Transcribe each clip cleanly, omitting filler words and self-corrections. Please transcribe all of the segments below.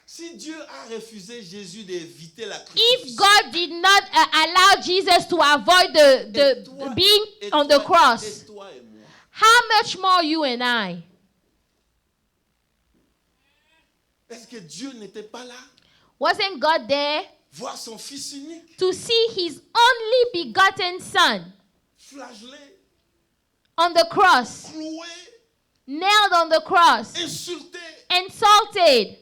Si Dieu a refusé Jésus d'éviter la If crucifixion, God did not allow Jesus to avoid being on the cross, et toi et moi, how much more you and I? est-ce que Dieu n'était pas là? Wasn't God there Voir son fils unique, to see his only begotten son flagellé, on the cross, cloué, nailed on the cross, insulté? insulted?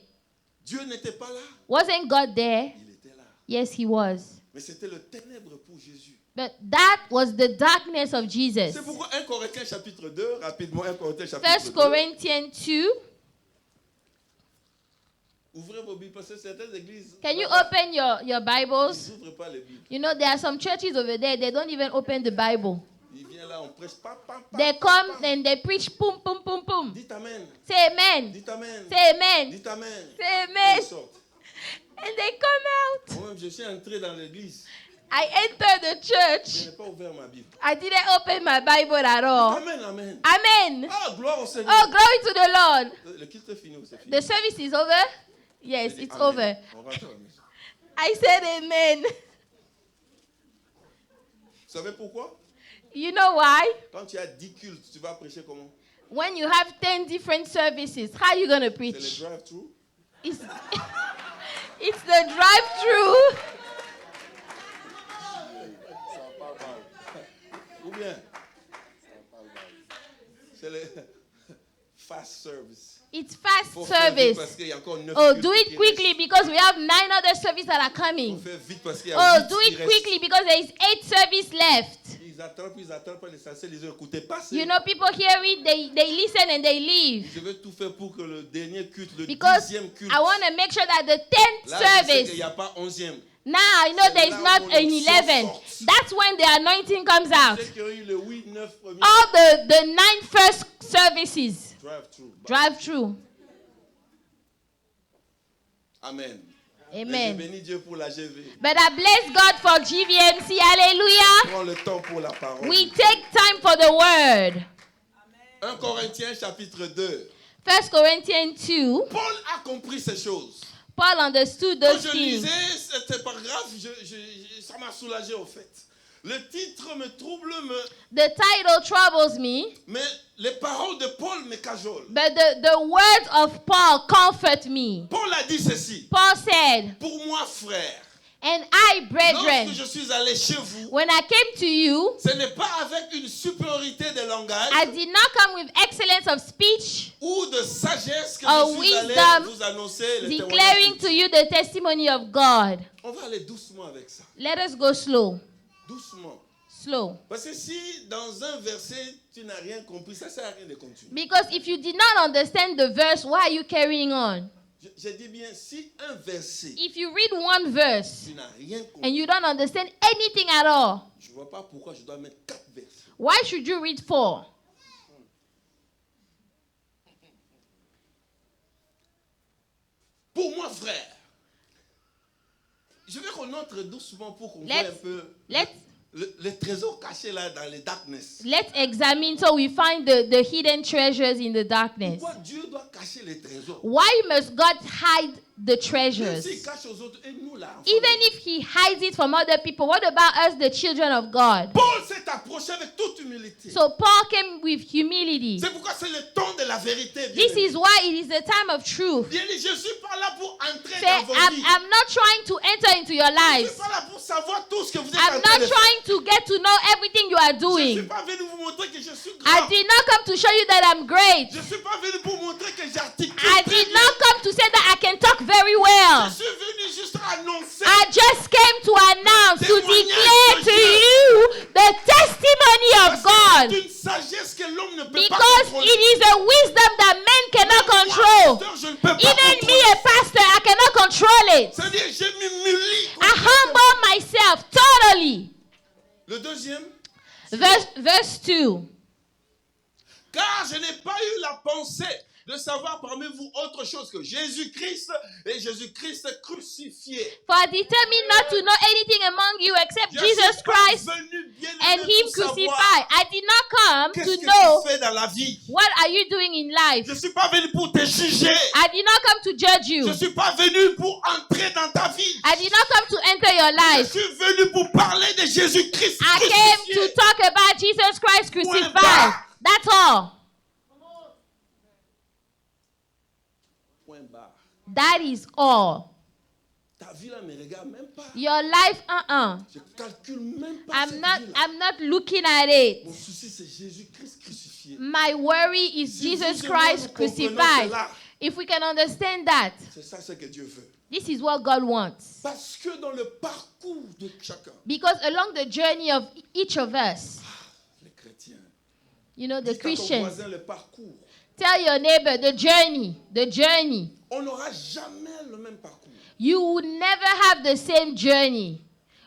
Dieu n'était pas là. Wasn't God there? Il était là. Yes, he was. Mais c'était le ténèbre pour Jésus. But that was the darkness of Jesus. C'est pourquoi 1 Corinthiens chapitre 2, rapidement 1 Corinthiens chapitre 1 2. Corinthians 2. Ouvrez vos Bibles parce que certaines églises, Can you open your ils Bibles? n'ouvrent pas les Bibles. You know, there are some churches over there, they don't even open the Bible. Ils viennent là, on prêche, pam, pam, pam, They pam, come pam. and they preach, boom, boom, boom, boom. Dites Amen. Say amen. Dites Amen. Say amen. Dites Amen. Say Ils amen. sortent. And they come out. Moi-même, je suis entré dans l'église. I entered the Je church. n'ai pas ouvert ma Bible. I didn't open my Bible at all. Amen, amen. Amen. Ah, gloire au Seigneur. Oh, glory to the Lord. Le culte est fini ou c'est fini? The service is over? Yes, J'ai dit it's Amen. over. On rentre à la maison. I said amen. Vous savez pourquoi? You know why? Quand tu as 10 cultes, tu vas prêcher comment? When you have 10 different services, how are you going to C'est le preach? drive-thru? It's, it's the drive-through. Ou bien? C'est le fast service. It's fast Faut faire vite service. parce qu'il y a encore 9 Oh, cultes do it qui quickly restent. because we have 9 other services that are coming. Faut faire vite parce qu'il y a Oh, 8 do qui it restent. quickly because there is 8 services left. Ils attendent pas l'essentiel, ils ont écouté passer. You know, people hear it, they listen and they leave. Je veux tout faire pour que le dernier culte, le Because 10e culte, I want to make sure that the 10th là, je sais qu'il service, n'y a pas 11e. now I know there is not an 11th. That's when the anointing comes out. Ceux qui ont eu le 8, 9 premiers, All the 9 first services, drive-thru. drive-through. Amen. Amen. Mais je bénis Dieu pour la GV. But I bless God for GVMC. Hallelujah. Prends le temps pour la parole. We take time for the word. 1 Corinthiens chapitre 2. 1 Corinthians 2. Paul a compris ces choses. Paul understood Quand those je things. lisais cet paragraphe, ça m'a soulagé au fait. Le titre me trouble, The title troubles me, mais les paroles de Paul me cajolent. but the words of Paul comfort me. Paul a dit ceci. Paul said, Pour moi, frère, and I, brethren, lorsque je suis allé chez vous, when I came to you, ce n'est pas avec une supériorité de langage I did not come with excellence of speech, ou de sagesse que or je suis allé wisdom, vous annoncer le declaring témoignage. to you the testimony of God. On va aller doucement avec ça. Let us go slow. Doucement. Slow. Parce que si dans un verset, tu n'as rien compris, ça ne sert à rien de continuer. Because if you did not understand the verse, why are you carrying on? Je dis bien, si un verset, If you read one verse tu n'as rien compris, and you don't understand anything at all, je ne vois pas pourquoi je dois mettre 4 versets. why should you read 4? Pour moi, frère, je veux qu'on entre doucement pour qu'on voit Let's- un peu let's- le trésor caché là dans les darkness. Let's examine so we find the hidden treasures in the darkness. Pourquoi Dieu doit cacher les trésors? Why must God hide the Même treasures? s'il cache aux autres, et nous là. enfants Even de- if he hides it from other people, what about us, the children of God? Paul s'est approché avec toute humilité. So Paul came with humility. C'est pourquoi c'est le temps de la vérité. This Bien-aimé. is why it is the time of truth. Bien, je ne suis pas là pour entrer Say, dans vos vies. I'm not trying to enter into your Je ne lives. suis pas là pour savoir tout ce que vous êtes I'm en train not de faire. trying to get to know everything you are Je ne suis doing. pas venu vous montrer que je suis I grand. did not come to show you that I'm great. Je ne suis pas venu pour montrer que j'articule I très did bien. not come to say that I can talk very well. Je suis venu juste annoncer. I just came to announce, to Témoignage declare de to Dieu. you the testimony of C'est God. une sagesse que l'homme ne peut pas Because contrôler. it is a wisdom that men cannot Moi, control. pasteur, je ne peux pas Even me, contrôler. a pastor, I cannot control it. C'est-à-dire, je m'humilie. I humble myself totally. Le deuxième, Verse 2. car je n'ai pas eu la pensée de savoir parmi vous autre autre chose que Jésus-Christ et Jésus-Christ crucifié. For I determined not to know anything among you except Je Jesus suis pas Christ venu, bien-aimé, and Him pour savoir crucified. I did not come qu'est-ce to que know tu fais dans la vie. what are you doing in life. Je ne suis pas venu pour te juger. I did not come to judge Je you. ne suis pas venu pour entrer dans ta vie. I did not come to enter your Je life. suis venu pour parler de Jésus-Christ I came to crucifié. talk about Jesus Christ crucified. barre. That's all. Point barre. That is all. Ta vie là ne me regarde même pas. Your life, Je calcule même pas I'm cette not. vie-là. I'm not looking at it. Mon souci c'est Jésus-Christ crucifié. My worry is Si Jesus vous et moi, Christ nous comprenons crucified. cela, If we can understand that, c'est ça ce que Dieu veut. this is what God wants. Parce que dans le parcours de chacun, Because along the journey of each of us, les chrétiens, you know, the dis à ton Christians, voisin le parcours, tell your neighbor the journey. on n'aura jamais le même parcours. You would never have the same journey.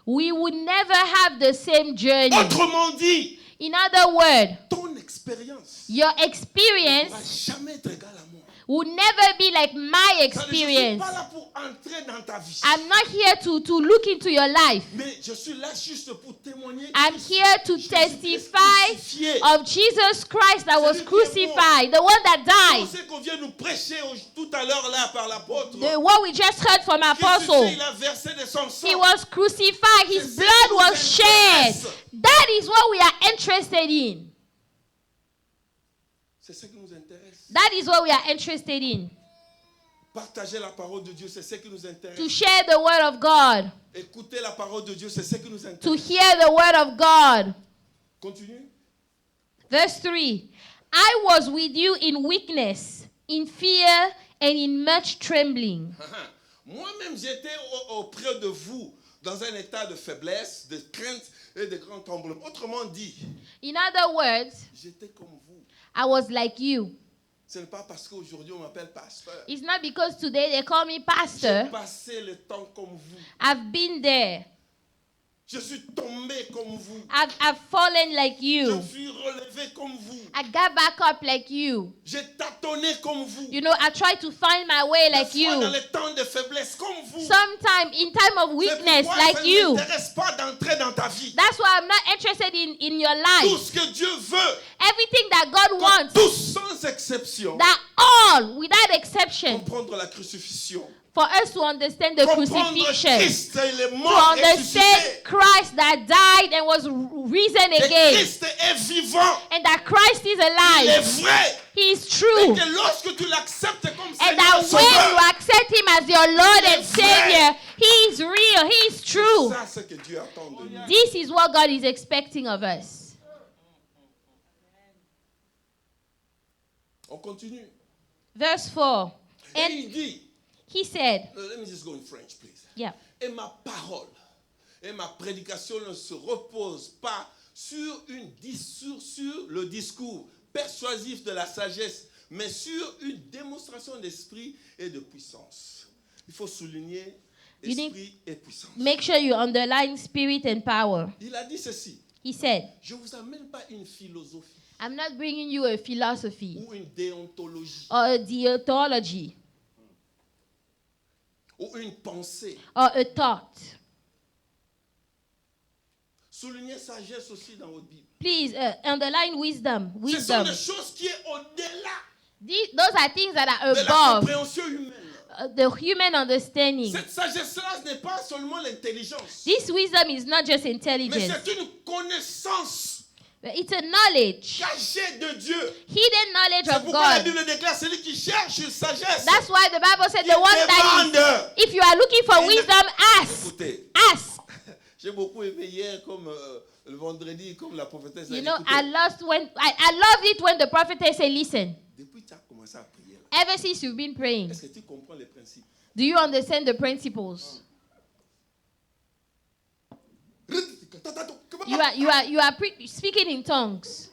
We would never have the same journey. Autrement dit, In other words, ton expérience your ne experience pourra jamais être égale à moi. will never be like my Je ne suis experience. pas là pour entrer dans ta vie. I'm not here to look into your life. Mais je suis là juste pour témoigner. I'm here to testify of Jesus Christ that was crucified, the one that Tout died. ce qu'on vient nous prêcher tout à l'heure là par l'apôtre. What we just heard from Apostle. Il a versé de son sang. He was crucified. His blood was shed. That is what we are interested in. C'est ce qui nous intéresse. That is what we are interested in. Partager la parole de Dieu, c'est ce qui nous intéresse. To share the word of God. Écouter la parole de Dieu, c'est ce qui nous intéresse. To hear the word of God. Continue. Verse 3. I was with you in weakness, in fear, and in much trembling. Moi-même, j'étais auprès de vous dans un état de faiblesse, de crainte et de grand tremblement. Autrement dit, In other words, j'étais comme vous. I was like you. Ce n'est pas parce qu'aujourd'hui on m'appelle pasteur. It's not because today they call me J'ai pastor. passé le temps comme vous. I've been there. Je suis tombé comme vous. I've fallen like Je you. suis relevé comme vous. I got back up like you. J'ai tâtonné comme vous. You know, I tried to find my way like Des fois, dans you. les temps de faiblesse comme vous. Sometime in time of C'est weakness pourquoi like ça ne you. m'intéresse pas d'entrer dans ta vie. That's why I'm not interested in your Tout life. ce que Dieu veut, Everything that God que wants, tous sans exception, that all, without exception, comprendre la crucifixion. for us to understand the Comprendre crucifixion, Christ, il est to mort et understand ressuscité. Christ that died and was risen Que again, Christ est vivant. and that Christ is Il est alive. vrai. He is Et true. que lorsque tu l'acceptes comme And Seigneur that when you Sauveur, accept Him as your Lord and vrai. Savior, He is real, He is true. ça c'est ce que Dieu attend de nous. This is what God is expecting of us. On continue. Verse 4. Et And il dit, He said, let me just go in French, please. yeah. Et ma parole et ma prédication ne se reposent pas sur le discours persuasif de la sagesse, mais sur une démonstration d'esprit et de puissance. Il faut souligner You need- esprit et puissance. Make sure you underline spirit and power. Il a dit ceci, He said, je ne vous amène pas une philosophie I'm not bringing you a philosophy ou une déontologie or a theology ou une pensée. or a thought. Soulignez sagesse aussi dans votre Bible. Please underline wisdom. Ce sont Wisdom. des choses qui sont au-delà Those are things that are de la above compréhension humaine. the human understanding. Cette sagesse-là n'est pas seulement l'intelligence, This wisdom is not just mais intelligence, c'est une connaissance but it's a knowledge, cachée de Dieu. hidden knowledge C'est of pourquoi la God. Bible déclare celui qui cherche une sagesse. That's why the Bible said il the one that demande. is, if you are looking for wisdom, ask. Écoutez, Ask. j'ai beaucoup aimé hier, comme le vendredi, comme la prophétesse a You dit. know, Écoutez, I loved it when the prophetess said, listen, depuis que tu as commencé à prier, là, ever since you've been praying, est-ce que tu comprends les principes? do you understand the principles? You are speaking in tongues.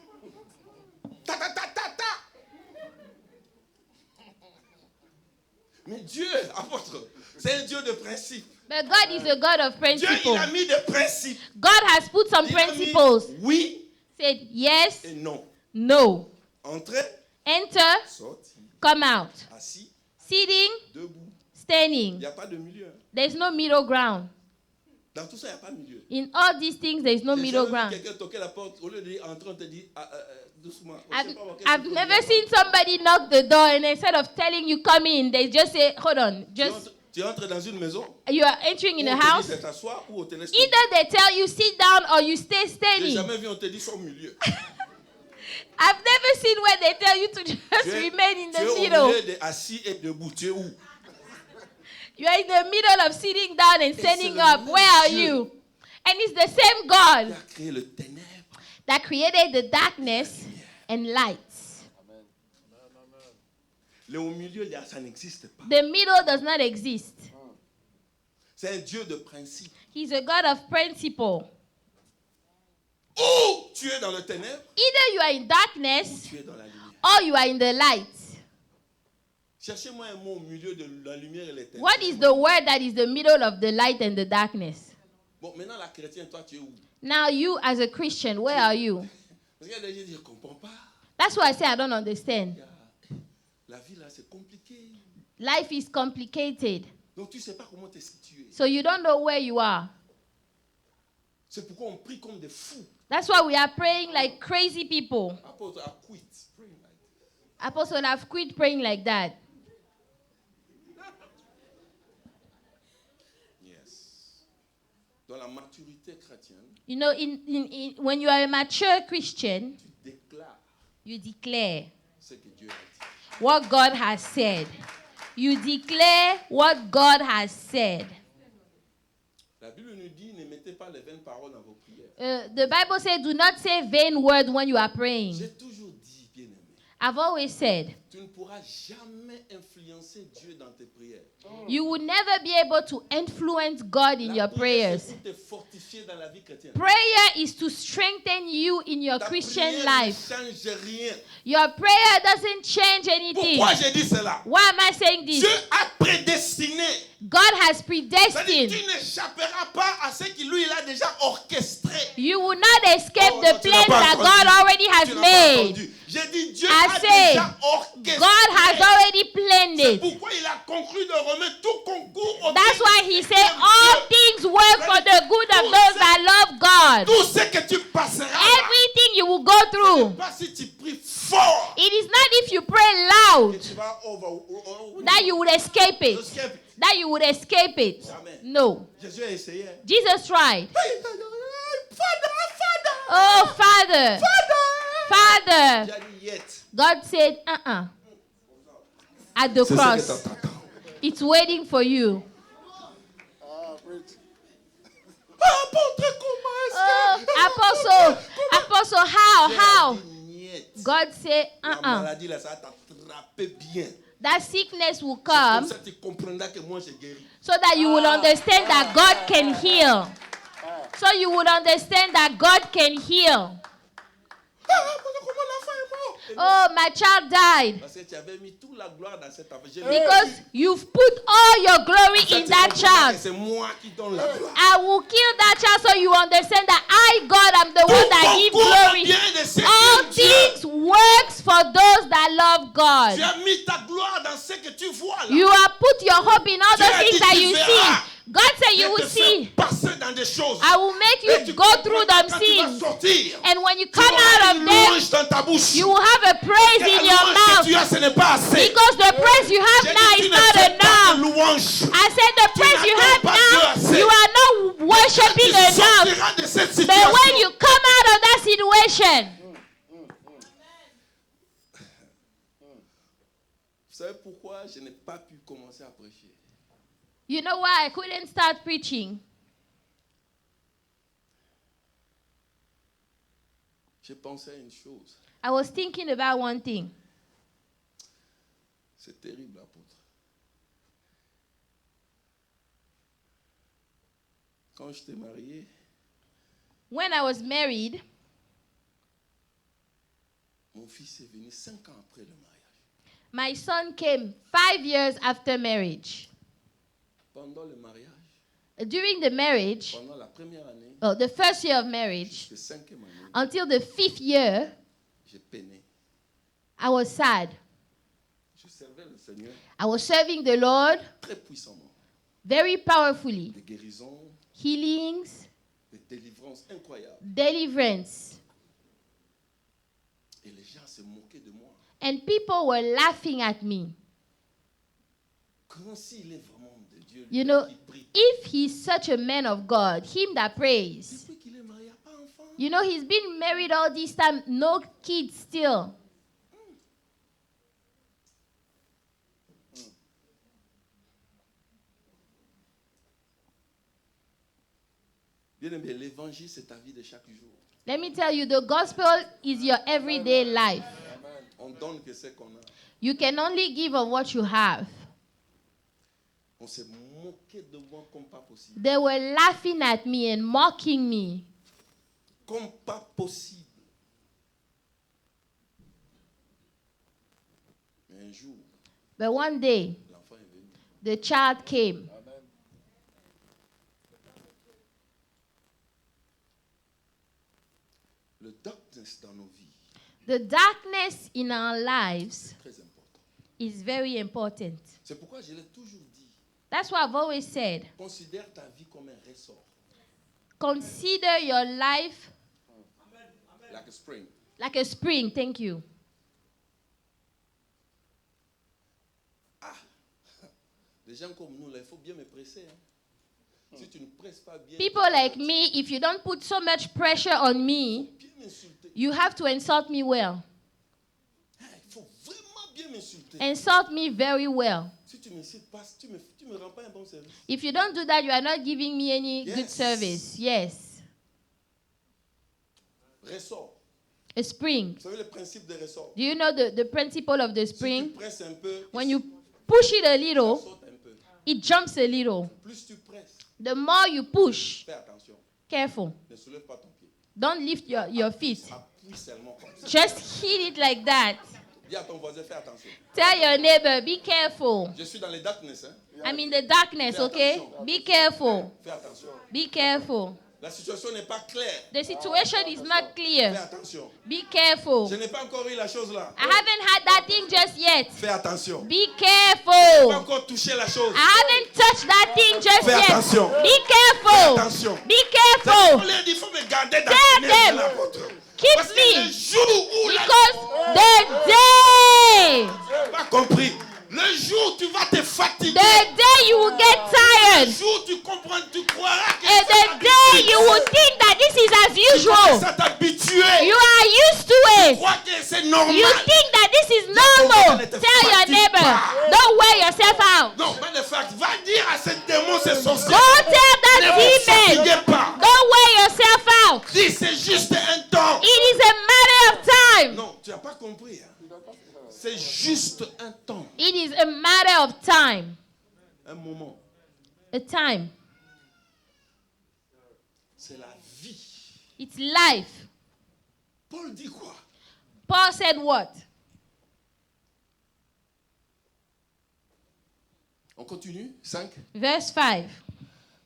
Mais Dieu, apôtre, c'est un Dieu de principes. But God is a God of Dieu, principles. il a mis des principes. God has put some Il a mis principles. oui Said yes, et non. no. Entrer, Enter, sortir, come out. assis, sitting, debout. Il standing. n'y a pas de milieu. There's no middle ground. Dans tout ça, il n'y a pas de milieu. In all these things, there's no J'ai middle jamais vu ground. quelqu'un toquer la porte, au lieu de dire entrer, on te dit doucement. On sait pas qu'est-ce I've qu'il faut never dire. seen somebody knock the door and instead of telling you come in, they just say, hold on, just Tu entres dans une maison, you are entering in ou a on te dit house. de t'asseoir, ou on te laisse. Either they tell you sit down or you stay J'ai standing. jamais vu on te dit sois au milieu. I've never seen where they tell you to just Tu es, remain in tu es the au middle. milieu de assis et debout. Tu es où? You are in the middle of sitting down and standing le up. même Where are Dieu. you? And it's the same Il God a créé le ténèbre. that created the darkness and light. Le au milieu, ça n'existe pas. The middle does not exist. C'est un Dieu de principe. He's a God of principle. Ou tu es dans le ténèbre, Either you are in ou darkness tu es dans la lumière. or you are in the light. Cherchez-moi un mot au milieu de la lumière et les ténèbres. What is the word that is the middle of the light and the darkness? Bon, maintenant, la chrétienne, toi, tu es où? Now you as a Christian, where are you? Parce qu'il y a des gens qui disent, je ne comprends pas. That's why I say I don't understand. La vie, là, c'est compliqué. Life is complicated. Donc, tu ne sais pas comment te situer. So you don't know where you are. C'est pourquoi on prie comme des fous. That's why we are praying like crazy people. Apôtre a quit. Praying like this. Apostle have quit praying like that. Yes. Dans la maturité chrétienne, You know, when you are a mature Christian, tu déclares you declare ce que Dieu a dit. what God has said. You declare what God has said. La Bible nous dit, ne mettez pas les vaines paroles dans vos prières. The Bible says, do not say vain words when you are praying. J'ai toujours dit, bien-aimé, I've always said, tu ne pourras jamais influencer Dieu dans tes prières. you will never be able to influence God in La your prière, prayers. c'est pour te fortifier dans la vie chrétienne. Prayer is to strengthen you in your Ta Christian prière life. ne change rien. Your prayer doesn't change anything. Pourquoi j'ai dit cela? Why am I saying this? Dieu a prédestiné. God has C'est-à-dire, predestined. tu n'échapperas pas à ce qu'il lui il a déjà orchestré. You will not escape Oh, the non, tu n'as plans pas that entendu. God already Tu has n'as pas made. entendu. J'ai dit Dieu I a say, déjà orchestré. God has already planned C'est it. pourquoi il a conclu de remettre tout concours au That's bien why he de said all Dieu. things work for the good of those that love God. Tout ce que tu passeras là, Everything you will go through. pas si tu pries fort It is not if you pray loud que tu vas that you would escape it. escape. That you would escape it. Jamais. No. Jésus a essayé. Jesus tried. Father. Oh, Father. Father. J'ai dit yet. God said, at the C'est ce que cross. t'attends. It's waiting for you. Apôtre, comment Oh, est-ce que... Apostle, how? J'ai dit niet. God said, La maladie là, ça va t'attraper bien. That sickness will Comme come ça, tu comprendras que moi, j'ai guéri. so that you will understand that God can heal. So you would understand that God can heal. Comment l'enfant est mort? Oh, my child died. Parce que tu avais mis toute la gloire dans cette affaire. Because you've put all your glory in that child. C'est moi qui donne la gloire. I will kill that child so you understand that I, God, am the one that gives glory. All things works for those that love Tu God. as mis ta gloire dans ce que tu vois là. You have put your hope in all the Dieu a things dit, that tu you verras. see. God said Je you will te fais see. passer dans des choses. I will make Et you tu go through comprends them quand tu vas things. sortir. And when you Tu come auras out une of them, louange dans ta bouche. you will have a praise Et la in your louange que mouth. tu as, ce n'est pas assez. Because the praise you have J'ai now dit, is tu ne not fais pas de enough. louange. I said the praise you n'attends have pas Dieu now, assez. you are not worshiping Tu enough. sortiras de cette But situation. when you come out of that situation, Vous savez pourquoi je n'ai pas pu commencer à prêcher? you know why I couldn't start preaching? J'ai pensé à une chose. I was thinking about one thing. C'est terrible, apôtre. Quand je t'ai marié, When I was married, mon fils est venu 5 ans après le mariage. my son came 5 years after marriage. Pendant le mariage, During the marriage, pendant la première année, the first year of marriage, jusqu'à 5e année, until the 5th year, j'ai peiné. I was sad. Je servais le Seigneur I was serving the Lord très puissamment. very powerfully. Des guérisons, Healings, des délivrances incroyables. deliverance. Et les gens se moquaient de moi. And people were laughing at me. Comme s'il est vraiment de Dieu, You lui know, qui prie. if he's such a man of God, him that prays, Depuis qu'il est marié, il n'y a pas d'enfant. you know, he's been married all this time, no kids still. Bien aimé, l'évangile, c'est ta vie de chaque jour. Let me tell you, the gospel is your everyday life. On donne que ce qu'on a. You can only give of what you have. On s'est moqué de moi comme pas possible. They were laughing at me and mocking me. Comme pas possible. Mais un jour, But one day, l'enfant est venu. the child came. Le darkness dans nos vies, The darkness in our lives c'est très important. is very important. C'est pourquoi je l'ai toujours dit. That's what I've always said. Considère ta vie comme un ressort. Consider your life Like a spring. like a spring. Thank you. Des gens comme nous, là, il faut bien me presser. Hein. Si tu ne presses pas bien, People like me, if you don't put so much pressure on me, bien m'insulter. you have to insult me well. Il faut vraiment bien m'insulter. Insult me very well. Si tu m'insultes pas, tu me rends pas un bon service. If you don't do that, you are not giving me any Yes. good service. Yes. Ressort. A spring. Vous savez le principe de ressort. Do you know the principle of the Si tu spring? presses un peu, When you push it a ça little, saute un peu. it jumps a little. Plus tu presses, The more you push, fais attention. careful. Ne soulève pas ton pied. Don't lift your feet. Appuie seulement comme ça. Just hit it like that. Dis à ton voisin, fais attention. Tell your neighbor, be careful. Je suis dans les darkness. Hein. I'm in the darkness, okay? Be careful. Fais attention. Be careful. La situation n'est pas claire. The situation is not Fais clear. attention. Be careful. Je n'ai pas encore eu la chose là. I haven't had that thing just yet. Fais attention. Be Pas careful. encore touché la chose. I haven't touched that thing just Fais yet. attention. Be Fais careful. attention. Be Il careful. faut me garder dans Tell le ténèbre them. de l'apôtre. Keep Parce que le me. jour où la... Because the day, Pas compris. Le jour où tu vas te fatiguer. the day you will get Le tired. jour où tu comprends, tu croiras que And the day you will think that this is as usual. ça t'habituer. You are used to Tu it. crois que c'est normal. You think that this is normal. Tell your neighbor, don't wear yourself out. Non, matter of fact, va dire à cette démon, c'est sorcier. Go tell Ne that vous demon, fatiguez pas. don't wear yourself out. Dis, c'est juste un temps. It is a matter of time. Non, tu n'as pas compris. Hein. C'est juste un temps. It is a matter of time. Un moment. A time. C'est la vie. It's life. Paul dit quoi? Paul said what? On continue. 5. Verse 5.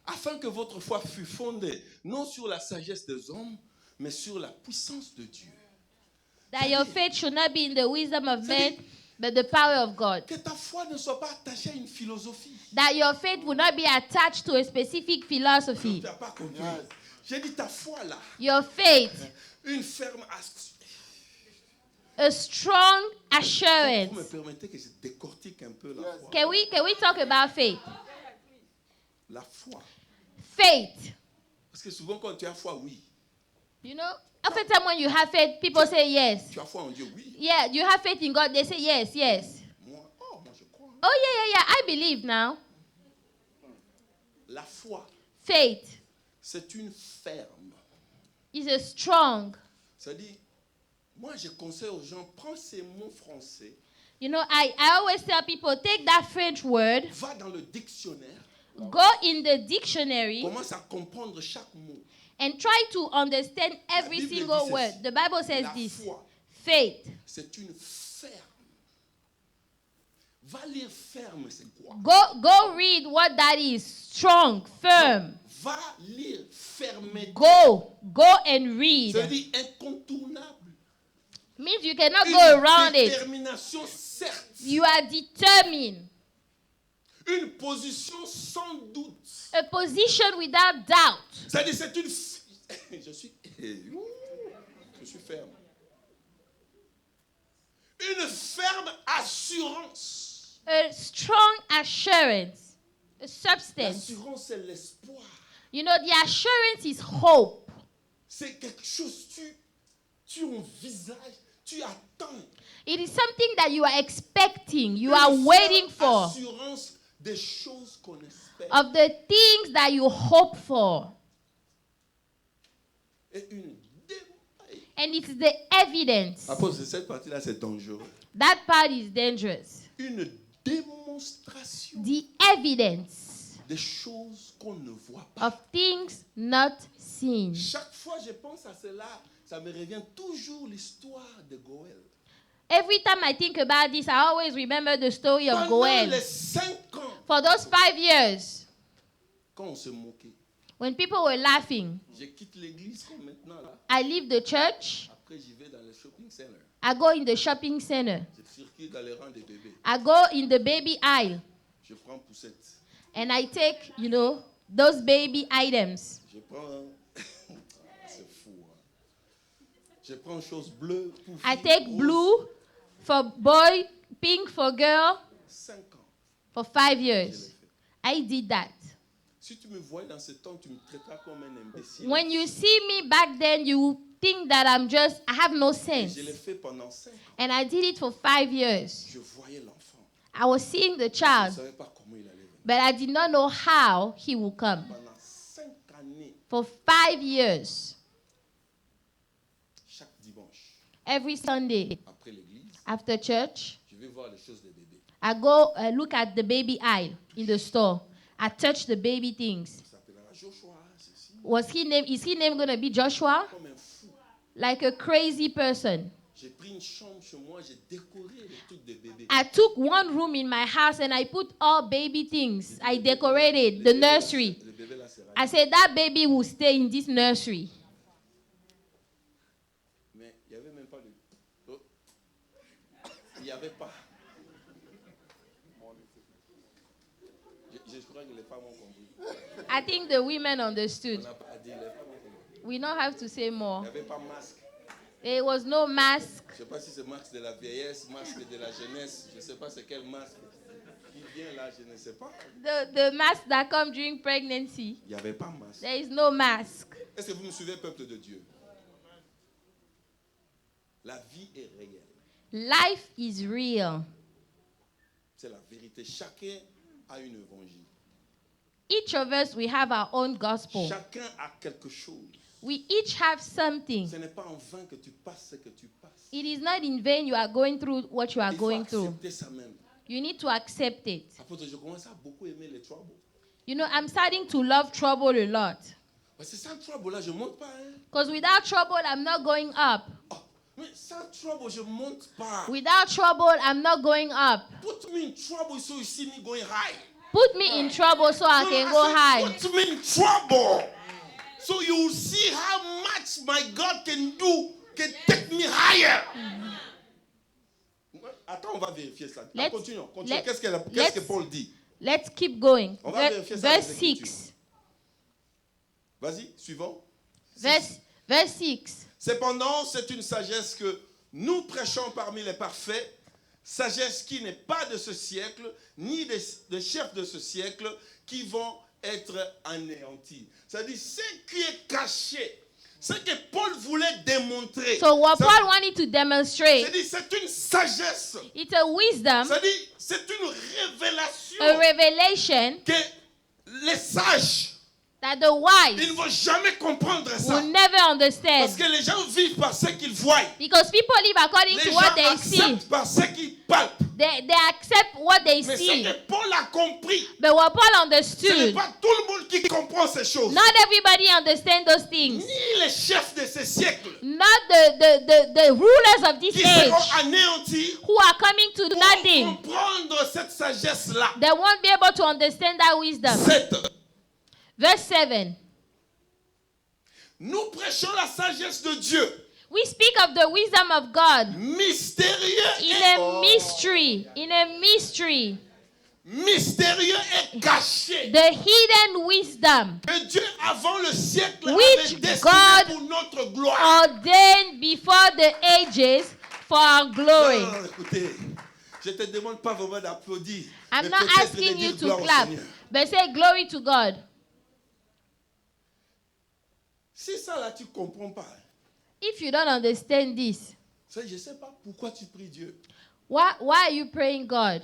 Afin que votre foi fût fondée, non sur la sagesse des hommes, mais sur la puissance de Dieu. That your faith should not be in the wisdom of men, but the power of God. Que ta foi ne soit pas attachée à une philosophie. That your faith will not be attached to a specific Tu philosophy. n'as pas compris. J'ai dit ta foi là. Your faith, Une ferme assurance. a strong Vous me assurance. permettez que je décortique un peu la foi. Can we talk about faith? La foi. Faith. Parce que souvent quand tu as foi, oui. You know, after time when you have faith, people say yes. Tu as foi en Dieu, oui. Yeah, you have faith in God, they say yes, yes. Moi je crois. Oh, yeah, I believe now. La foi, Faith c'est une ferme. is a strong. C'est-à-dire, moi je conseille aux gens, prends ces mots français, You know, I always tell people, take that French word, va dans le dictionnaire, go in the dictionary, commence à comprendre chaque mot. and try to understand every Bible single dit word. ceci. The Bible says La this. foi, Faith. c'est une ferme. Va lire ferme, c'est quoi? Go read what that is. Strong, firm. Va lire fermeté. Go and read. C'est-à-dire incontournable. means you cannot go around Une it. détermination certes. You are determined. Une position sans doute. A position without doubt. C'est-à-dire, c'est une... Je suis ferme. Une ferme assurance. A strong assurance. A substance. L'assurance, c'est l'espoir. You know, the assurance is hope. C'est quelque chose, tu envisages, tu attends. It is something that you are expecting, you are waiting for. Assurance des choses qu'on espère. Of the things that you hope for. Et une And it's the evidence. Apôtre, cette partie-là, c'est dangereux. That part is dangerous. Une démonstration The evidence des choses qu'on ne voit pas. of things not seen. Chaque fois que je pense à cela, ça me revient toujours l'histoire de Goël. Every time I think about this, I always remember the story of Pendant les Goel. 5 ans, For those 5 years, quand on se moquait, when people were laughing, je quitte l'église comme maintenant là. I leave the church, Après, j'y vais dans le shopping center. I go in the shopping center, Je circule dans les rangs des bébés. I go in the baby aisle, Je prends poussette. and I take, those baby items. Je prends... C'est fou. Hein? Je prends chose bleue pour I fille, take rose. blue for boy, pink for girl, 5 ans, for 5 je l'ai years. fait. I did that. Si tu me vois dans ce temps, tu me traiteras comme un imbécile. When you see me back then, you think that I have no Et sense. je l'ai fait pendant 5 ans. And I did it for 5 years. Je voyais l'enfant. I was seeing the Je ne child, savais pas comment il allait venir. but I did not know how he would come. Pendant 5 années, For 5 years, chaque dimanche, every Sunday après l'église, after church, je vais voir les choses des bébés. I go look at the baby aisle in the store. I touch the baby things. Il s'appellera Joshua, ceci. Is his name going to be Joshua? Comme un fou. Like a crazy person. J'ai pris une chambre chez moi, j'ai décoré les trucs des bébés. I took one room in my house and I put all baby things. I decorated the nursery. Le bébé là sera. I said that baby will stay in this nursery. Mais il n'y avait même pas de... Oh. Il n'y avait pas. Je crois que les femmes ont compris. I think the women On understood. n'a pas dit, les femmes ont compris. We don't have to say Il more. n'y avait pas masque. There was no mask. Je ne sais pas si c'est masque de la vieillesse, masque de la jeunesse. Je ne sais pas c'est quel masque. Qui vient là, je ne sais pas. The mask that come during pregnancy. Il n'y avait pas masque. There is no mask. Est-ce que vous me suivez, peuple de Dieu? La vie est réelle. Life is real. C'est la vérité. Chacun a une évangile. Each of us, we have our own gospel. Chacun a quelque chose. We each have something. Ce n'est pas en vain que tu passes ce que tu passes. It is not in vain you are going through what you are Il faut going through. accepter ça même. You need to accept it. Apôtre, je commence à beaucoup aimer les troubles. You know, I'm starting to love trouble a lot. Parce que sans trouble là, je ne monte pas. Hein. Because without trouble, I'm not going up. Oh, mais sans trouble, je ne monte pas. Without trouble, I'm not going up. Put me in trouble so you see me going high. Put me in trouble so I can go high. Put me in trouble. So you will see how much my God can do, can take me higher. Attends, on va vérifier ça. Continuons. Qu'est-ce que Paul dit? Let's keep going. On va vérifier ça dans Verse les 6. Vas-y, suivant. Verse 6. Cependant, c'est une sagesse que nous prêchons parmi les parfaits, sagesse qui n'est pas de ce siècle, ni des chefs de ce siècle, qui vont être anéantis. C'est-à-dire, ce qui est caché, ce que Paul voulait démontrer. So what Paul wanted to demonstrate, C'est-à-dire, c'est une sagesse. it's a wisdom, C'est-à-dire, c'est une révélation a revelation que les sages, that the wise ils ne vont jamais comprendre ça. will never Parce understand. que les gens vivent par ce qu'ils voient. Because people live according Les to gens what they see. acceptent par ce qu'ils palpent. They accept what they Mais ce see. que Paul a compris, But what Paul ce n'est understood, pas tout le monde qui comprend ces choses. not everybody understands those things. Ni les chefs de ces siècles Not the rulers of this qui age seront anéantis who are coming to pour nothing. comprendre cette sagesse-là. They won't be able to understand that wisdom. 7. Verse 7. Nous prêchons la sagesse de Dieu. We speak of the wisdom of God Mystérieux in et a mystery. In a mystery. mystérieux et caché. The hidden wisdom Que Dieu avant le siècle Which avait destiné God pour notre gloire. ordained before the ages for our glory. Non, écoutez, je ne te demande pas vraiment d'applaudir. I'm mais not peut-être de asking dire you to gloire au clap, Seigneur. but say glory to God. Si ça là, tu ne comprends pas. If you don't understand this, Je ne sais pas pourquoi tu pries Dieu. why are you praying God?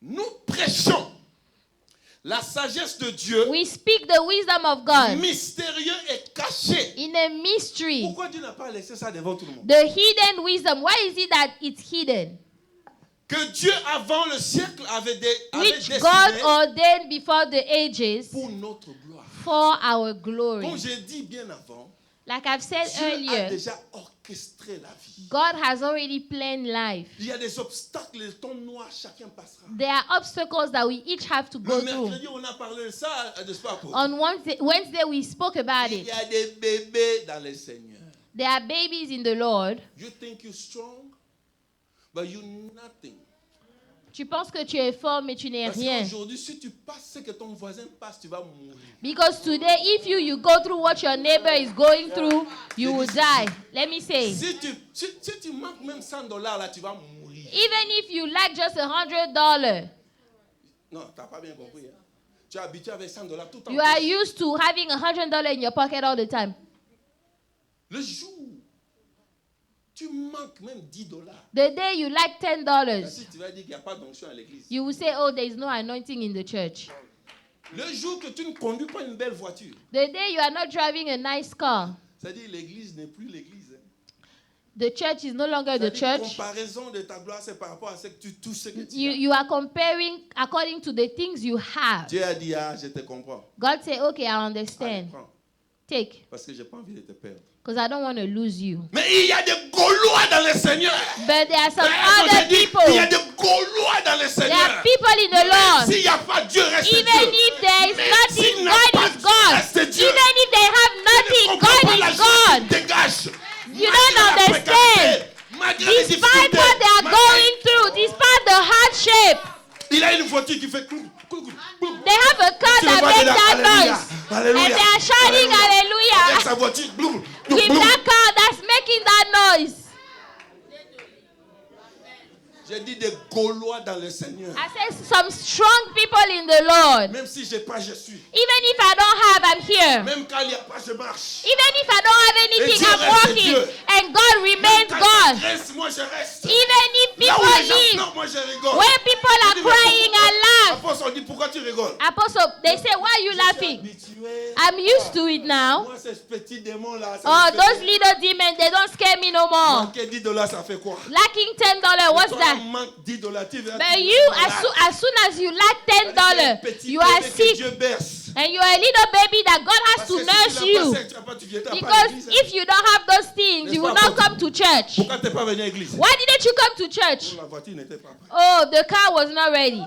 Nous prêchons la sagesse de Dieu, We speak the wisdom of God mystérieux et caché. in a mystery. Pourquoi Dieu n'a pas laissé ça devant tout le monde? The hidden wisdom. Why is it that it's hidden? Que Dieu avant le siècle avait Which destiné God ordained before the ages pour notre gloire. for our glory. Comme j'ai dit bien avant, Like I've said Dieu a earlier, déjà orchestré la vie. God has already planned life. Il y a des obstacles, les temps noirs, chacun passera. There are obstacles that we each have to go Le through. mercredi, on a parlé de ça, n'est-ce pas? On Wednesday we spoke about Il it. y a des bébés dans le Seigneur. There are babies in the Lord. You think you're strong, but you're nothing. Tu penses que tu es fort, mais tu n'es Parce rien. qu'aujourd'hui, si tu passes ce que ton voisin passe, tu vas mourir. Because today, if you go through what your neighbor is going through, you will die. Let me say, Si tu manques même $100 là, tu vas mourir. even if you lack just $100, Non, tu n'as pas bien compris. Hein? Tu es habitué avec $100 tout le temps. you are used to having $100 in your pocket all the time. Le jour, tu manques même $10. The day you lack $10, Si tu vas dire qu'il n'y a pas d'onction à l'église. you will say, oh, there is no anointing in the church. Le jour que tu ne conduis pas une belle voiture, The day you are not driving a nice car, c'est-à-dire l'église n'est plus l'église. Hein? the church is no longer the C'est-à-dire, church. comparaison de ta gloire, c'est par rapport à ce que tu touches, ce que tu as. You are comparing according to the things you have. Dieu a dit, ah, je te comprends. God say, okay, I Allez, understand. prends. Take, Parce que je n'ai pas envie de te perdre. because I don't want to lose you. Mais il y a des Gaulois dans le Seigneur. But there are some Quand other je dis, people. il y a des Gaulois dans le There Seigneur. are people in the Lord. S'il n'y a pas Dieu, reste Even Dieu. if there is Mais nothing, s'il n'a God pas is Dieu, God. reste Dieu. Even if they have Tu ne nothing, comprends pas God la is joie qui God. dégage. You Malgré don't la understand. précarité, malgré les Despite difficultés, what they are malgré- going through, despite the hardship, Il a une voiture qui fait clou, clou, clou, clou. they have a car Tu le that vois makes dedans, that alléluia, noise. alléluia, And they are shouting Avec hallelujah sa voiture, blou, blou, with blou. that car that's making that noise. J'ai dit des Gaulois dans le Seigneur. I said some strong people in the Lord. Même si j'ai pas, je suis. Even if I don't have, I'm here. Même quand il n'y a pas, je marche. Even if I don't have anything, Dieu I'm reste walking. Dieu. And God Même remains quand God. je reste, moi je reste. Even if Là où people les gens leave, pleurent, moi je rigole. when people are Je dis, mais crying pourquoi- and laugh, Apôtre, on dit pourquoi tu rigoles? Apostle, they say, why are you Je suis laughing? habitué. I'm used to it now. Moi, ces petits démons là. ça Oh, me fait those rire. little demons, they don't scare me no more. Manquer $10, ça fait quoi? Lacking $10, what's Toi, that? manque $10, tu verras, But tu you, es as soon as you lack $10, petit you are bébé que sick. Dieu berce. And you are a little baby that God has Parce to que nurse si tu n'as you. pas ça, tu vas pas- tu viendras pas à Because l'église, hein. if you don't have those things, you will not come to church. Pourquoi tu n'es pas venu à l'église? Why didn't you come to church? La voiture n'était pas prête. Oh, the car was not ready.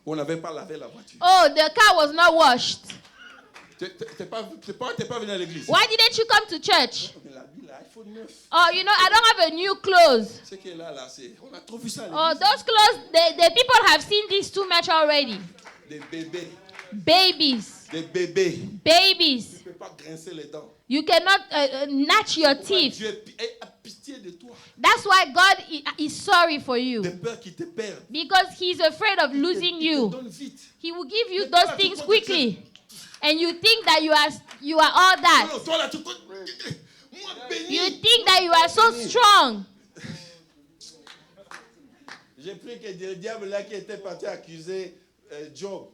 On n'avait pas lavé la voiture. Oh, the car was not washed. Tu n'es pas venu à l'église. Why didn't you come to church? Mais l'habit là, il faut neuf. Oh, you know, I don't have a new clothes. Ce qui est là, c'est. On a trop vu ça à Oh, l'église. those clothes, the people have seen this too much already. Des bébés. Babies. Des bébés. Babies. Tu ne peux pas grincer les dents. You cannot gnatch your Pourquoi teeth. Dieu a pitié de toi. That's why God is sorry for you. Des peurs qui te perdent. Because He's afraid of losing Il te you. donne vite. He will give you Mais toi, those là, tu things crois que quickly. And you think that you are all that. Non, toi là, tu crois. Moi, béni. You think that you are so strong. J'ai pris que le diable là qui était parti accuser Job,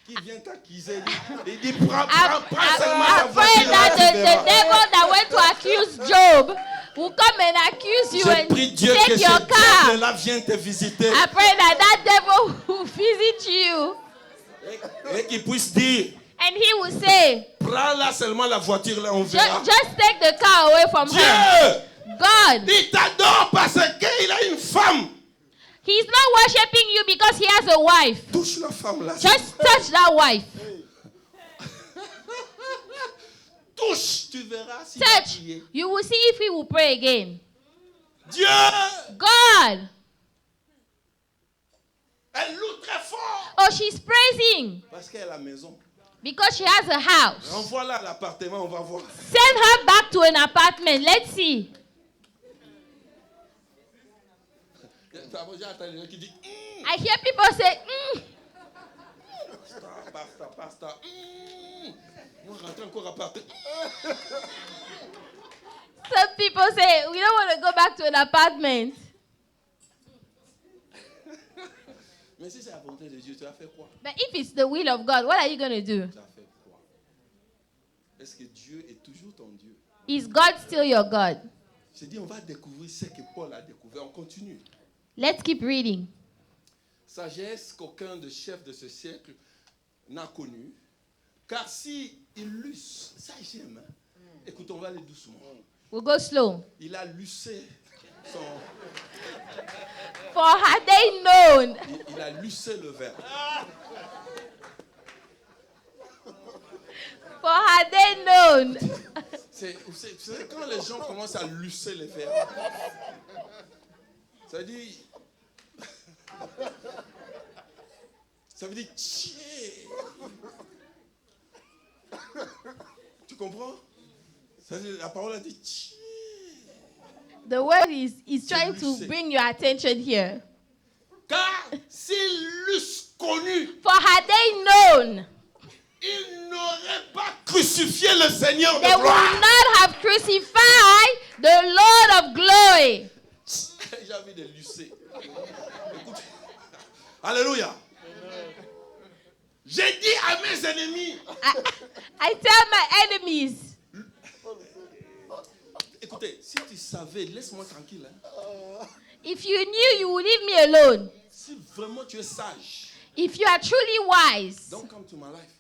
qui vient t'accuser, il dit prends seulement ta I'm afraid voiture. that là, tu the verras. devil that went to accuse Job will come and accuse you J'ai and pris Dieu que take ce your car. diable là vienne te visiter I pray that that devil will visit you et qu'il puisse dire and he will say, prends là seulement la voiture là, on verra. just take the car away from her. Dieu, God, il t'adore parce qu'il a une femme. He's not worshiping you because he has a wife. Touche la femme là. Just touch that wife. Touche touche, tu verras s'il va touch, prier. you will see if he will pray again. Dieu, God. elle loue très fort. Oh, she's praising Parce qu'elle a la maison. because she has a house. Renvoie-la à l'appartement, on va voir. Send her back to an apartment. Let's see. J'entends les gens qui disent, I hear people say, Pasteur. Moi, rentrer encore à part. Some people say, we don't want to go back to an apartment. Mais si c'est la volonté de Dieu, tu vas faire quoi? But if it's the will of God, what are you going to do? Tu vas faire quoi? Est-ce que Dieu est toujours ton Dieu? Is God still your God? Je dis, on va découvrir ce que Paul a découvert. On continue. Let's keep reading. Sagesse qu'aucun des chefs de ce siècle n'a connue. Car si il luce, ça j'aime. Hein? Écoute, on va aller doucement. We'll go slow. Il a lucé son... For had they known, Il a lucé le verbe. for had they known. Vous savez, quand les gens commencent à lucer les verbes, ça veut dire... Ça veut dire tirer. Tu comprends? Ça veut dire, la parole a dit tirer. The word is trying to bring your attention here. Car s'ils l'eussent connu, For had they known, ils n'auraient pas crucifié le Seigneur they de would gloire. not have crucified the Lord of glory. J'ai envie de lucer. Écoute. Alléluia. J'ai dit à mes ennemis. I tell my enemies, Écoutez, si tu savais, laisse-moi tranquille. Hein. if you knew, you would leave me alone. Si vraiment tu es sage, If you are truly wise, don't come to my life.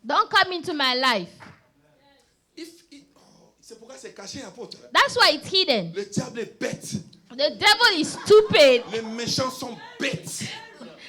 don't come into my life. C'est pourquoi c'est caché, apôtre. That's why it's hidden. Le diable est bête. The devil is stupid. Les méchants sont bêtes.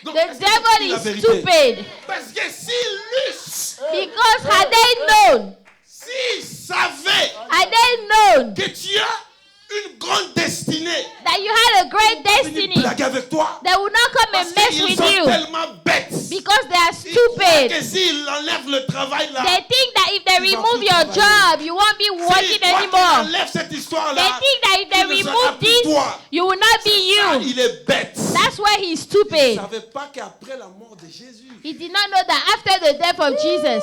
Donc, The est-ce que c'est devil la is vérité? stupid. Parce que s'ils l'eussent, Because had they known, s'ils savaient had they known que tu as une grande destinée, that you had a great ils destiny, blaguent avec toi. they will not come Parce and mess qu'ils with sont you tellement bêtes. because they are Ils croient stupid. que s'ils enlèvent le travail là, They think that if they Tu vas remove plus your travailler. job, you won't be s'ils working croient qu'ils anymore. enlèvent cette histoire They là, think that if they tu ne seras remove plus this, toi. you will not be Ah, you. il est bête. That's why he's Il ne stupid. savait pas qu'après la mort de Jésus, He did not know that after the death of Jesus,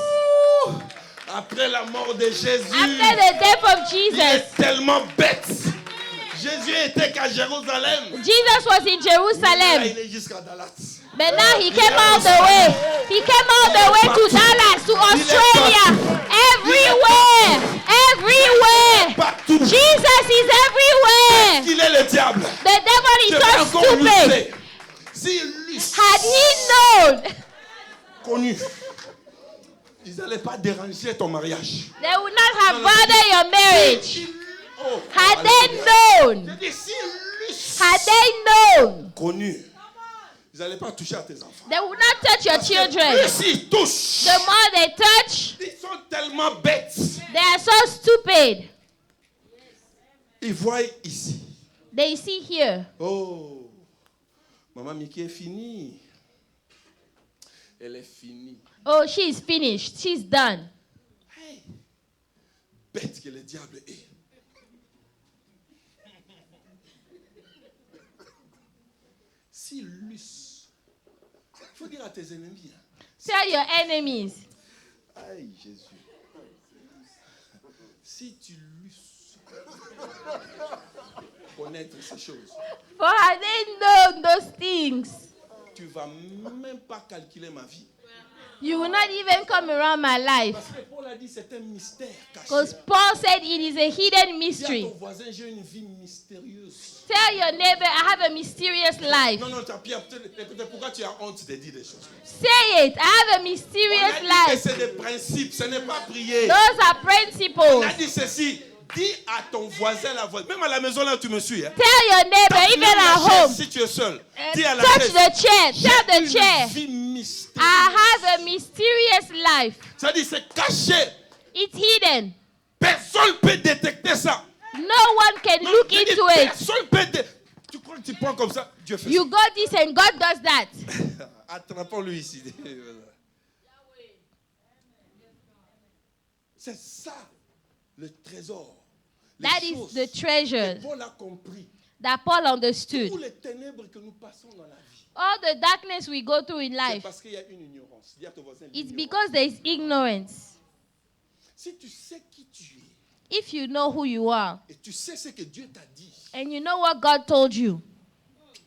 après la mort de Jésus, after the death of il Jesus, est tellement bête. Jésus était qu'à Jérusalem. Jesus was in Là, Jerusalem. il est jusqu'à Dallas. But now he came all the way. He came all the way to Dallas, to Australia. Everywhere. Everywhere. Partout. Jesus is everywhere. Il est le diable. The devil is Je vais so encore stupid. lutter. S'il l'eussent Had he known, connu, ils n'allaient pas déranger ton mariage. they would not have bothered your marriage. Oh, Had they je known, dis, s'ils l'eussent had they known, connu, ils n'allaient pas toucher à tes enfants. they would not touch your children. Plus s'ils touchent, The more they touch, ils sont tellement bêtes. they are so stupid. Ils voient ici. They see here. Oh, Maman Mickey est finie. Elle est finie. Oh, she's finished. She's done. Hey, bête que le diable est. S'il l'eussent, il faut dire à tes ennemis. Hein. Tell your enemies. Aïe, Jésus. Si tu l'eusses connaître ces choses, For had they known those things, tu ne vas même pas calculer ma vie. you will not even come around my life. Parce que Paul a dit c'est un mystère caché. Because Paul said it is a hidden Dis à mystery. ton voisin, j'ai une vie mystérieuse. Tell your neighbor, I have a mysterious life. Non, non, écoute, pourquoi tu as honte de dire des choses? Say it. I have a On mysterious a dit que life. c'est des principes, ce n'est pas prier. Those are On principles. a dit ceci, dis à ton voisin la voix. Même à la maison là, tu me suis. Hein? Tell your neighbor, even Même la at chaise, home. si tu es seul, dis à la Touch chaise, the chair. Tell the une chair. vie mystérieuse. I have a mysterious life. Ça dit, c'est caché. It's hidden. Personne ne peut détecter ça. No one can look into it. Personne peut Tu crois que tu prends comme ça? Dieu fait You got this and God does that. ça. Attrapons-le ici. C'est ça le trésor. Les That is choses the treasure que Paul a compris. that Paul understood. Tous les ténèbres que nous passons dans la vie, All the darkness we go through in c'est life, parce qu'il y a une ignorance. Dis à ton voisin, it's l'ignorance. because there is ignorance. Si tu sais qui tu es If you know who you are et tu sais ce que Dieu t'a dit, and you know what God told you,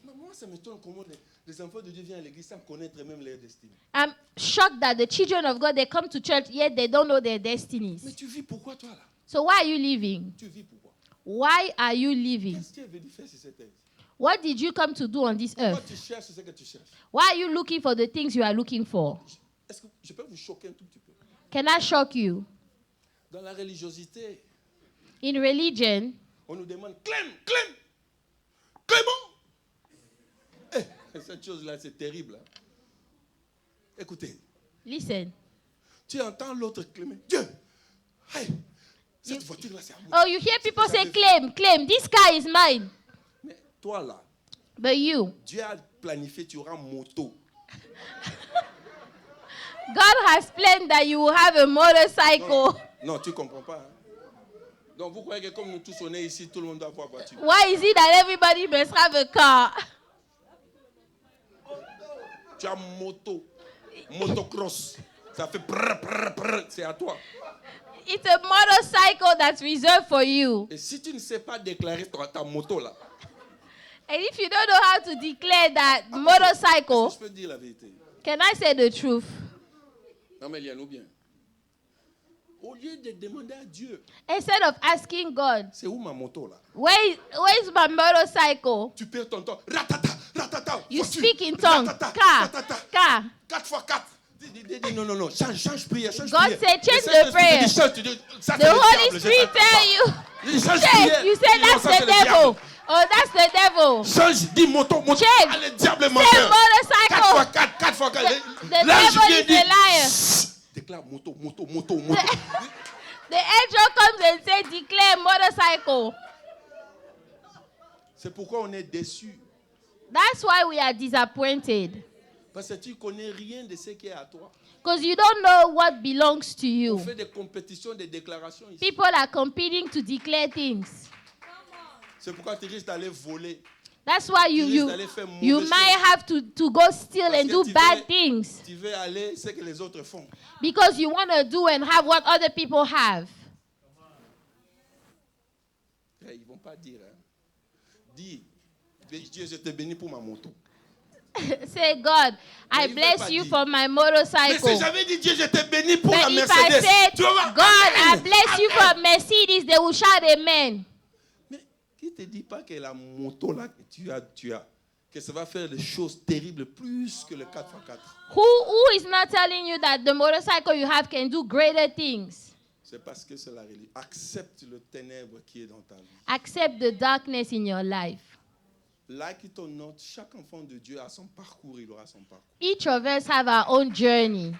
mais moi ça m'étonne comment les enfants de Dieu viennent à l'église sans connaître même leur destinée. I'm shocked that the children of God, they come to church yet they don't know their Mais destinies. tu vis pourquoi toi là? So why are you living? Tu vis pourquoi? Why are you living? Qu'est-ce que tu es venu faire sur cette terre? What did you come to do on this Pourquoi earth? tu cherches ce que tu cherches? Why are you looking for the things you are looking for? Est-ce que je peux vous choquer un tout petit peu? Can I shock you? Dans la religiosité, In religion, on nous demande Clément. Cette chose-là, c'est terrible. Hein? Écoutez, listen. tu entends l'autre clamer Dieu. Hey, cette voiture-là, c'est à moi. Oh, you hear people say, claim, this car is mine. Mais toi là, But you, Dieu a planifié, tu auras moto. God has planned that you will have a motorcycle. Non, tu ne comprends pas. Hein? Donc vous croyez que comme nous tous on est ici, tout le monde doit avoir voiture. Why is it that everybody must have a car? Tu as moto, motocross. Ça fait prrr, c'est à toi. It's a motorcycle that's reserved for you. Et si tu ne sais pas déclarer ta moto là, And if you don't know how to declare that est-ce motorcycle, que je peux dire la vérité? can I say the truth? Non mais liens-nous bien. Au lieu de demander à Dieu, Instead of asking God, c'est où ma moto là? where's my motorcycle? Tu perds ton temps. Ratata. You voiture, speak in tongues. ratata, Car. ratata. 4x4. Dis, non. Change prière. God said, change the prayer. The Holy Spirit tell you, change. You say that's the devil. Oh, that's the devil. Change, dis moto. Change. Ah, le diable est Say menteur. motorcycle. 4x4. The Là, je devil viens is dire, a liar. déclare moto. The angel comes and says, declare motorcycle. C'est pourquoi on est déçu. That's why we are disappointed. Parce que tu ne connais rien de ce qui est à toi. Because you don't know what belongs to On you. fait des compétitions, des déclarations ici. People are competing to declare things. C'est pourquoi tu risques d'aller voler. That's why you might have to go steal and do bad things. Tu veux aller ce que les autres font. Because you want to do and have what other people have. Ils ne vont pas dire. Hein. Dis, Dieu, je te bénis pour ma moto. Say, God, I bless you for my motorcycle. Mais si j'avais dit Dieu, je te bénis pour But la if Mercedes. I said, tu vas, God, I amen, bless you for Mercedes, they will shout amen. Mais qui ne te dit pas que la moto là que tu as, que ça va faire des choses terribles plus que le 4x4? Who is not telling you that the motorcycle you have can do greater things? C'est parce que c'est la religion. Accepte le ténèbre qui est dans ta vie. Accept the darkness in your life. Like it or not, chaque enfant de Dieu a son parcours, il aura son parcours. Each of us have our own journey.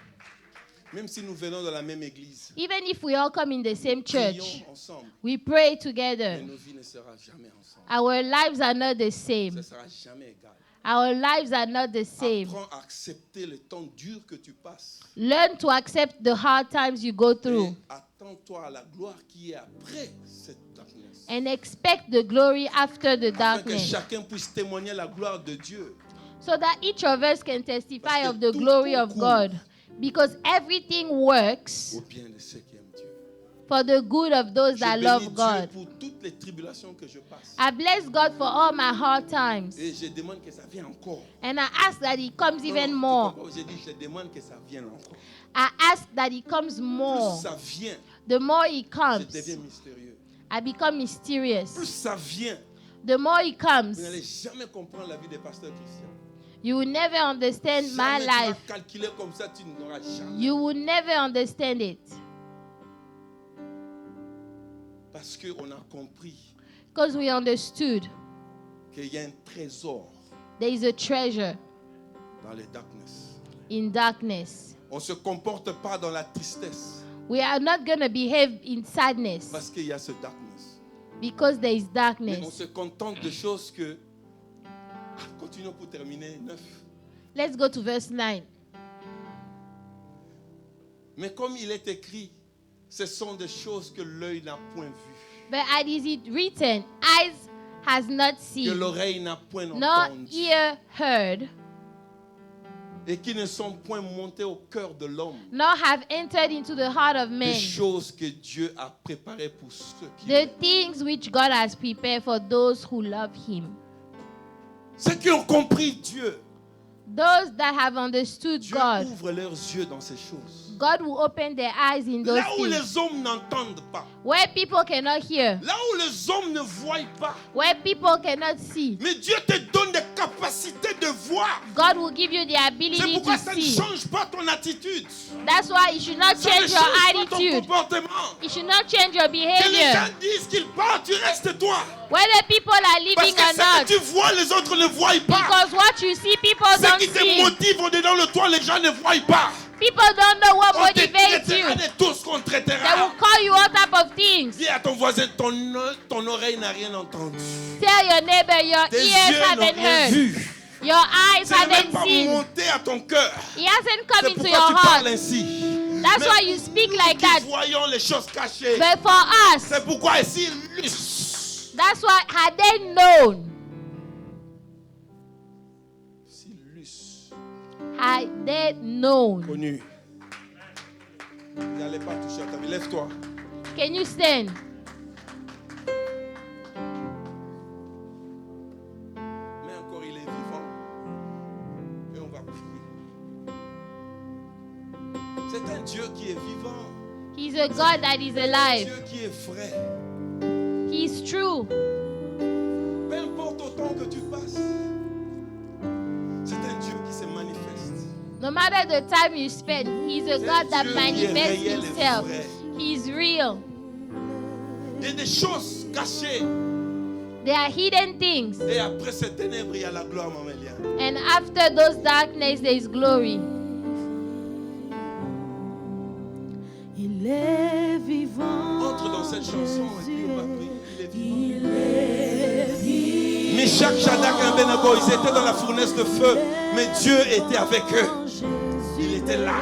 Même si nous venons de la même église, Even if we all come in the same church, prions ensemble, we pray mais together. nos vies ne seront jamais ensemble. Our lives are not the Ça same. ne sera jamais égal. Our lives are not the same. Apprends à accepter le temps dur que tu passes. Learn to accept the hard times you go through Et attends-toi à la gloire qui est après cette darkness. and expect the glory after the Afin que darkness, chacun puisse témoigner la gloire de Dieu. so that each of us can testify Parce que of the tout glory of concourt God. Because everything works au bien de ceux qui aiment Dieu. for the good of those Je that bénis love Dieu God. pour toutes les tribulations que je passe. I bless God for all my hard times. Et je demande que ça vienne encore. And I ask that it comes even Non, more. tu comprends? J'ai dit, je demande que ça vienne encore. I ask that it comes more. Plus ça vient, The more it je comes, deviens mystérieux. I become mysterious. Plus ça vient, The more it comes, vous n'allez jamais comprendre la vie des pasteurs chrétiens. you will never understand my Jamais tu vas life. calculer comme ça, tu n'auras jamais. You will never understand it. Parce qu'on a compris Because we understood qu'il y a un trésor there is a treasure dans les darkness. in darkness. On ne se comporte pas dans la tristesse. We are not going to behave in sadness Parce qu'il y a ce darkness. because there is Mais on darkness. se contente de choses que... Continuons pour terminer. 9. Let's go to verse 9. Mais comme il est écrit, ce sont des choses que l'œil n'a point vues, But as is it written, eyes has not que seen, l'oreille n'a point nor entendu, ear heard, et qui ne sont point montées au cœur de l'homme. nor have entered into the heart of Des man choses que Dieu a préparées pour ceux qui the l'aiment. things which God has prepared for those who love him. Ceux qui ont compris Dieu, Those that have understood Dieu God, ouvre leurs yeux dans ces choses. God will open their eyes in those Là où things. les hommes n'entendent pas, Where people cannot hear, là où les hommes ne voient pas, where people cannot see, mais Dieu te donne des capacités de voir. God will give you the C'est ability pourquoi to ça ne see. change pas ton attitude. That's why you should not Ça ne change your change pas ton attitude. comportement. You should not change your Que les gens behavior. disent qu'ils partent, tu restes toi. Whether people are Parce living que or ce que not. tu vois, les autres ne voient pas. Because what you see, people Ce don't qui te see. motive au-dedans de toi, les gens ne voient pas. People don't know what On te motivates traitera you. de tout ce qu'on They traitera. will call you all type of things. Dis à ton voisin, ton oreille n'a rien entendu. Tell your neighbor your Tes ears yeux n'ont haven't rien heard. vu. Your eyes Ça n'est même haven't pas seen. monté à ton cœur. It hasn't come C'est into pourquoi your tu parles heart. ainsi. That's Mais why you speak nous like qui that. voyons les choses cachées. But for us, C'est pourquoi ici, that's why had they known, had they known. connu. N'allez pas toucher à ta vie. Lève-toi. Can you stand? Mais encore, il est vivant. Et on va prier. C'est un Dieu qui est vivant. He's a God that is C'est un alive. Dieu qui est vrai. He's true. Peu importe au temps que tu passes. C'est un Dieu qui se manifeste. No matter the time you spend, He's a C'est God that Dieu qui est manifests réel et Himself. vrai. He's real. Il y a des choses cachées. There are hidden things. Et après ces ténèbres, il y a la gloire, Mamélia. And after those darkness, there is glory. Il est vivant. Entre dans cette chanson et puis on va prier. Il est vivant. Il est vivant. Meshach, Shadrach et Abednego, ils étaient dans la fournaise de feu, mais Dieu était avec eux. Il était là.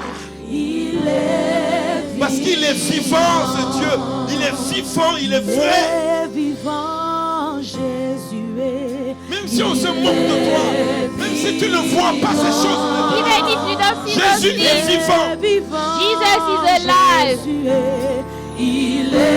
Il est vivant. Parce qu'il est vivant, ce Dieu. Il est vivant, il est vrai. Il est vivant, Jésus est. Même si on se moque de toi, même si tu ne vois pas ces choses, Even if you don't see those Jésus est things, vivant. vivant. Jesus is alive. Jésus est. Il est